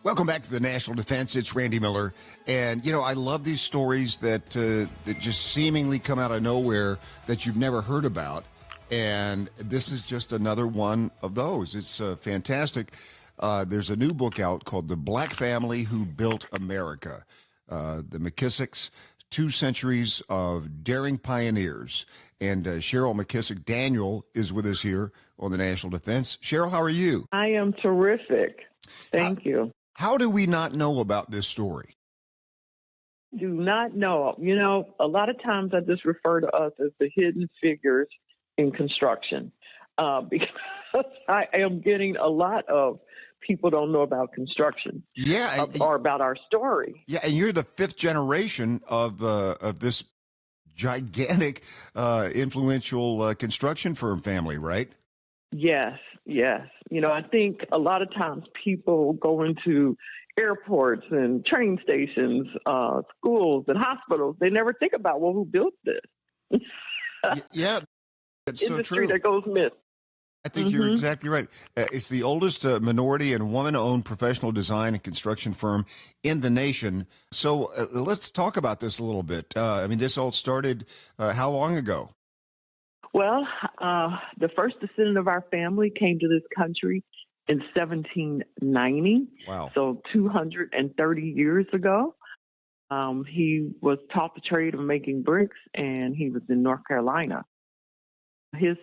Welcome back to the National Defense. It's Randy Miller. And, I love these stories that just seemingly come out of nowhere that you've never heard about. And this is just another one of those. It's fantastic. There's a new book out called The Black Family Who Built America. The McKissacks, 2 Centuries of Daring Pioneers. And Cheryl McKissack Daniel is with us here on the National Defense. Cheryl, how are you? I am terrific. Thank you. How do we not know about this story? Do not know. A lot of times I just refer to us as the hidden figures in construction because I am getting a lot of people don't know about construction. Yeah, or about our story. Yeah, and you're the 5th generation of this gigantic, influential construction firm family, right? Yes. I think a lot of times people go into airports and train stations, schools and hospitals. They never think about, who built this? Yeah, that's so industry true. That goes missed. I think you're exactly right. It's the oldest minority and woman-owned professional design and construction firm in the nation. So let's talk about this a little bit. This all started how long ago? Well, the first descendant of our family came to this country in 1790. Wow. So 230 years ago. He was taught the trade of making bricks, and he was in North Carolina. His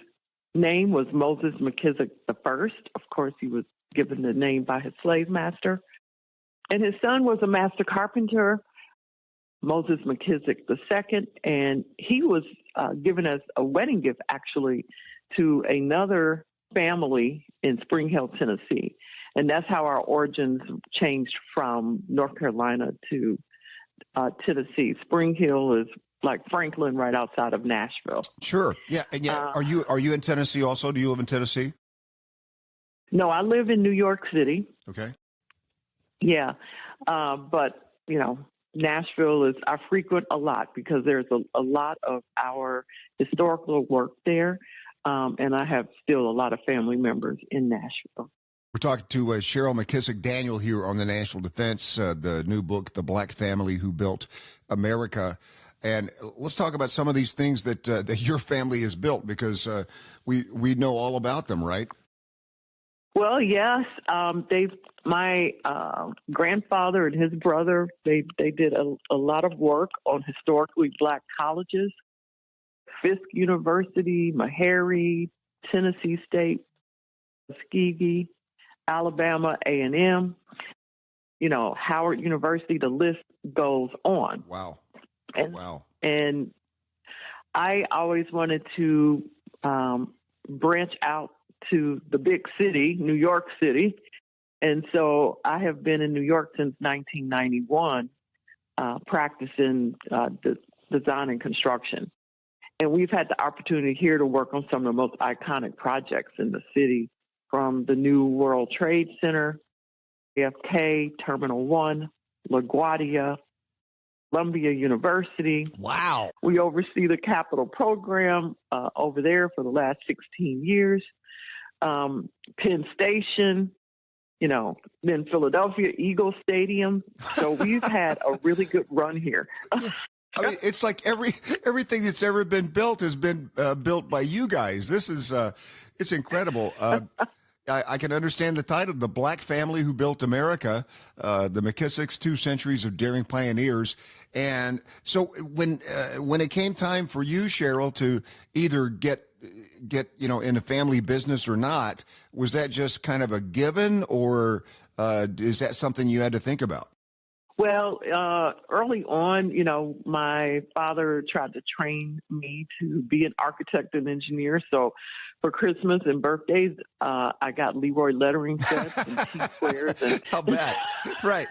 name was Moses McKissack I. Of course, he was given the name by his slave master. And his son was a master carpenter, Moses McKissack II, and he was given as a wedding gift, actually, to another family in Spring Hill, Tennessee. And that's how our origins changed from North Carolina to Tennessee. Spring Hill is like Franklin, right outside of Nashville. Sure. Yeah. And are you in Tennessee also? Do you live in Tennessee? No, I live in New York City. Okay. Yeah. But, Nashville is, I frequent a lot because there's a lot of our historical work there. And I have still a lot of family members in Nashville. We're talking to Cheryl McKissack Daniel here on the National Defense, the new book, The Black Family Who Built America. And let's talk about some of these things that your family has built, because we know all about them, right? Well, yes. My grandfather and his brother, they did a lot of work on historically Black colleges. Fisk University, Meharry, Tennessee State, Tuskegee, Alabama A&M, Howard University. The list goes on. Wow. And I always wanted to branch out to the big city, New York City. And so I have been in New York since 1991, practicing design and construction. And we've had the opportunity here to work on some of the most iconic projects in the city, from the new World Trade Center, JFK, Terminal 1, LaGuardia, Columbia University. Wow. We oversee the capital program over there for the last 16 years. Penn Station, then Philadelphia Eagle Stadium. So we've had a really good run here. It's like everything that's ever been built has been built by you guys. This is it's incredible. I can understand the title, The Black Family Who Built America, the McKissacks, 2 Centuries of Daring Pioneers. And so when it came time for you, Cheryl, to either get in a family business or not, was that just kind of a given, or is that something you had to think about? Well, early on, my father tried to train me to be an architect and engineer. So for Christmas and birthdays, I got Leroy lettering sets and T-squares and how bad? Right.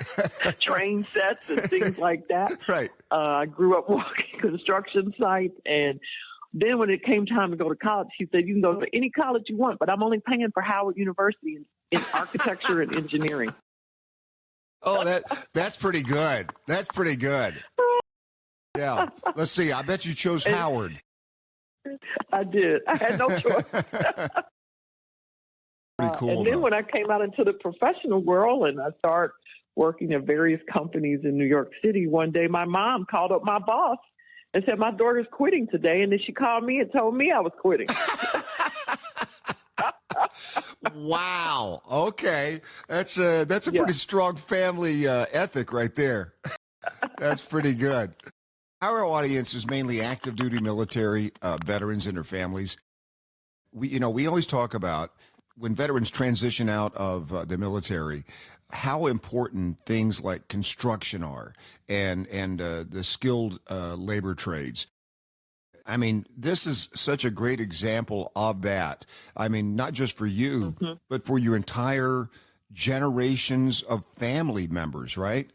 train sets and things like that. Right. I grew up walking construction sites, and then when it came time to go to college, he said, "You can go to any college you want, but I'm only paying for Howard University in architecture and engineering." Oh, that's pretty good. That's pretty good. Yeah. Let's see. I bet you chose Howard. I did. I had no choice. Pretty cool, And then though. when I came out into the professional world and I started working at various companies in New York City, one day my mom called up my boss and said, my daughter's quitting today. And then she called me and told me I was quitting. Wow. Okay. That's a Yeah. pretty strong family ethic right there. That's pretty good. Our audience is mainly active duty military veterans and their families. We always talk about when veterans transition out of the military, how important things like construction are and the skilled labor trades. I mean, this is such a great example of that. I mean, not just for you, but for your entire generations of family members, right?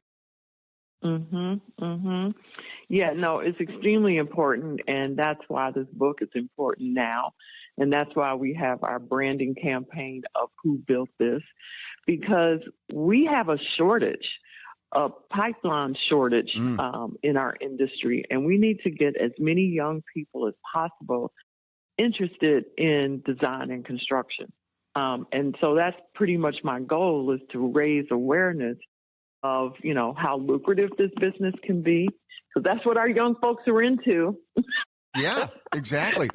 Yeah, no, it's extremely important, and that's why this book is important now. And that's why we have our branding campaign of Who Built This, because we have a shortage, a pipeline shortage in our industry, and we need to get as many young people as possible interested in design and construction. And so that's pretty much my goal, is to raise awareness of, how lucrative this business can be. So that's what our young folks are into. Yeah, exactly.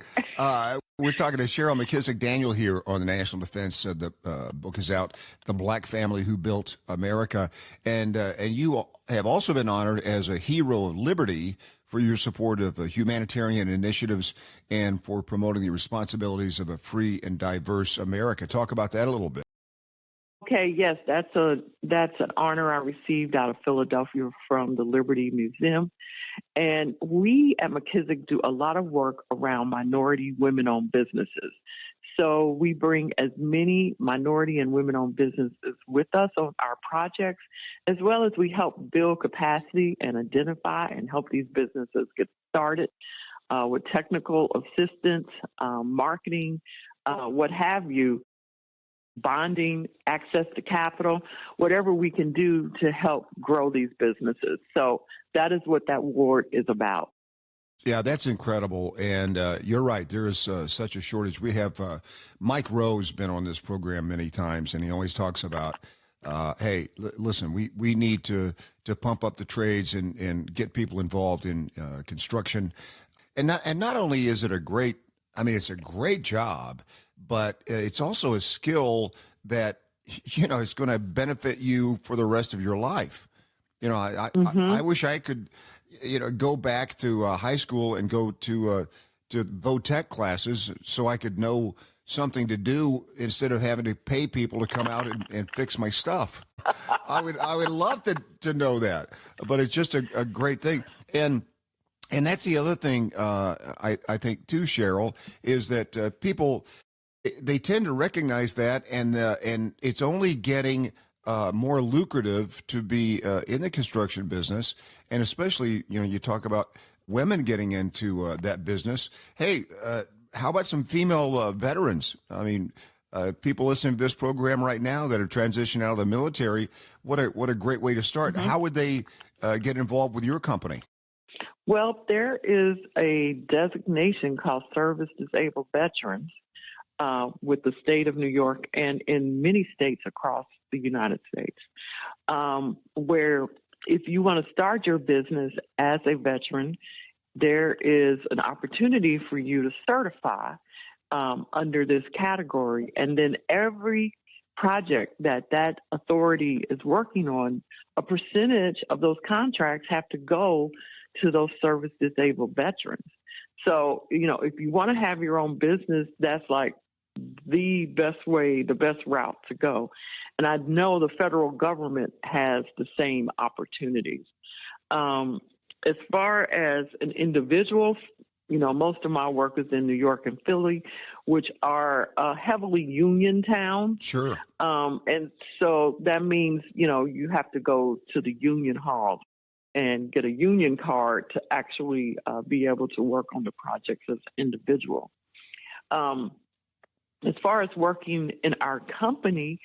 We're talking to Cheryl McKissack Daniel here on the National Defense. The book is out, "The Black Family Who Built America," and you have also been honored as a hero of liberty for your support of humanitarian initiatives and for promoting the responsibilities of a free and diverse America. Talk about that a little bit. Okay, yes, that's an honor I received out of Philadelphia from the Liberty Museum. And we at McKissick do a lot of work around minority women-owned businesses. So we bring as many minority and women-owned businesses with us on our projects, as well as we help build capacity and identify and help these businesses get started with technical assistance, marketing, what have you, bonding, access to capital, whatever we can do to help grow these businesses. So that is what that award is about. Yeah, that's incredible. And you're right. There is such a shortage. We have Mike Rowe's been on this program many times, and he always talks about, hey, listen, we need to pump up the trades and get people involved in construction. And not only is it it's a great job, but it's also a skill that, it's going to benefit you for the rest of your life. I wish I could, go back to high school and go to VOTEC classes so I could know something to do instead of having to pay people to come out and fix my stuff. I would love to know that, but it's just a great thing. And that's the other thing I think too, Cheryl, is that people, they tend to recognize that, and it's only getting more lucrative to be in the construction business, and especially you talk about women getting into that business. Hey, how about some female veterans? I mean, people listening to this program right now that are transitioning out of the military. What a great way to start. How would they get involved with your company? Well, there is a designation called Service Disabled Veterans with the state of New York and in many states across the United States, where if you want to start your business as a veteran, there is an opportunity for you to certify under this category. And then every project that authority is working on, a percentage of those contracts have to go to those service disabled veterans. So, if you want to have your own business, that's like the best way, the best route to go. And I know the federal government has the same opportunities. As far as an individual, most of my work is in New York and Philly, which are heavily union towns. Sure. And so that means, you have to go to the union hall and get a union card to actually be able to work on the projects as an individual. As far as working in our company,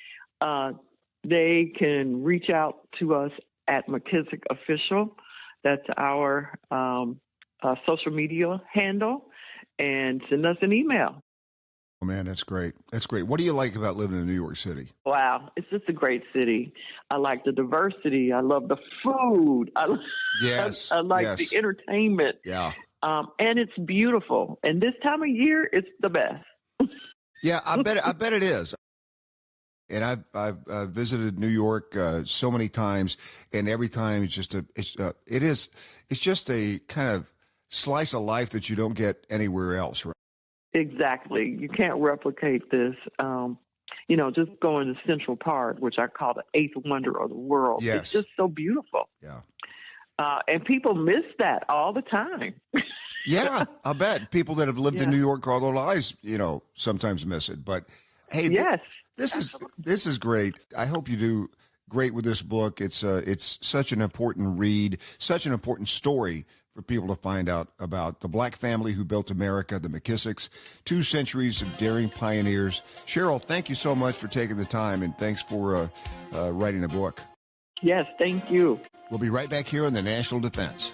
they can reach out to us at McKissack Official. That's our social media handle, and send us an email. Oh, man, that's great. That's great. What do you like about living in New York City? Wow, it's just a great city. I like the diversity. I love the food. Yes. I like yes. the entertainment. Yeah. And it's beautiful. And this time of year, it's the best. Yeah, I bet it is. And I've visited New York so many times, and every time it's just it's just a kind of slice of life that you don't get anywhere else, right? Exactly. You can't replicate this. Just going to Central Park, which I call the eighth wonder of the world. Yes. It's just so beautiful. Yeah. And people miss that all the time. Yeah, I bet people that have lived in New York all their lives, sometimes miss it. But hey, yes, this is great. I hope you do great with this book. It's such an important read, such an important story for people to find out about the black family who built America, the McKissacks, 2 centuries of daring pioneers. Cheryl, thank you so much for taking the time, and thanks for writing a book. Yes, thank you. We'll be right back here on the National Defense.